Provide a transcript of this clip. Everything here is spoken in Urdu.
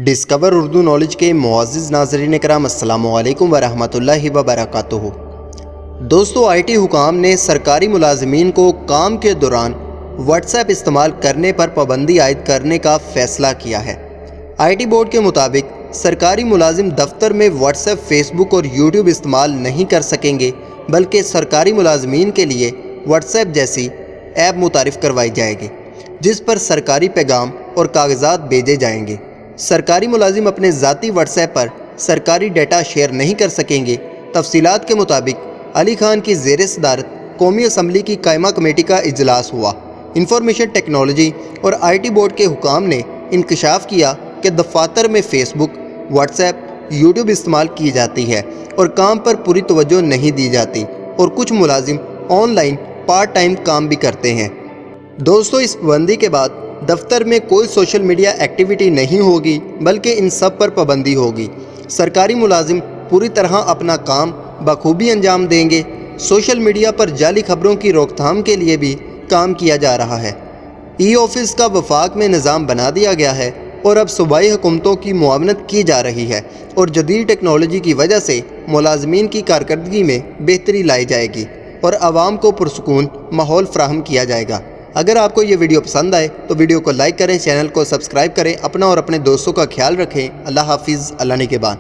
ڈسکور اردو نالج کے معزز ناظرین کرام السلام علیکم ورحمۃ اللہ وبرکاتہ۔ دوستو، آئی ٹی حکام نے سرکاری ملازمین کو کام کے دوران واٹس ایپ استعمال کرنے پر پابندی عائد کرنے کا فیصلہ کیا ہے۔ آئی ٹی بورڈ کے مطابق سرکاری ملازم دفتر میں واٹس ایپ، فیس بک اور یوٹیوب استعمال نہیں کر سکیں گے، بلکہ سرکاری ملازمین کے لیے واٹس ایپ جیسی ایپ متعارف کروائی جائے گی، جس پر سرکاری پیغام اور کاغذات بھیجے جائیں گے۔ سرکاری ملازم اپنے ذاتی واٹس ایپ پر سرکاری ڈیٹا شیئر نہیں کر سکیں گے۔ تفصیلات کے مطابق علی خان کی زیر صدارت قومی اسمبلی کی قائمہ کمیٹی کا اجلاس ہوا۔ انفارمیشن ٹیکنالوجی اور آئی ٹی بورڈ کے حکام نے انکشاف کیا کہ دفاتر میں فیس بک، واٹس ایپ، یوٹیوب استعمال کی جاتی ہے اور کام پر پوری توجہ نہیں دی جاتی، اور کچھ ملازم آن لائن پارٹ ٹائم کام بھی کرتے ہیں۔ دوستو، اس پابندی کے بعد دفتر میں کوئی سوشل میڈیا ایکٹیویٹی نہیں ہوگی، بلکہ ان سب پر پابندی ہوگی۔ سرکاری ملازم پوری طرح اپنا کام بخوبی انجام دیں گے۔ سوشل میڈیا پر جعلی خبروں کی روک تھام کے لیے بھی کام کیا جا رہا ہے۔ ای آفس کا وفاق میں نظام بنا دیا گیا ہے، اور اب صوبائی حکومتوں کی معاونت کی جا رہی ہے، اور جدید ٹیکنالوجی کی وجہ سے ملازمین کی کارکردگی میں بہتری لائی جائے گی اور عوام کو پرسکون ماحول فراہم کیا جائے گا۔ اگر آپ کو یہ ویڈیو پسند آئے تو ویڈیو کو لائک کریں، چینل کو سبسکرائب کریں، اپنا اور اپنے دوستوں کا خیال رکھیں۔ اللہ حافظ، اللہ نگہبان۔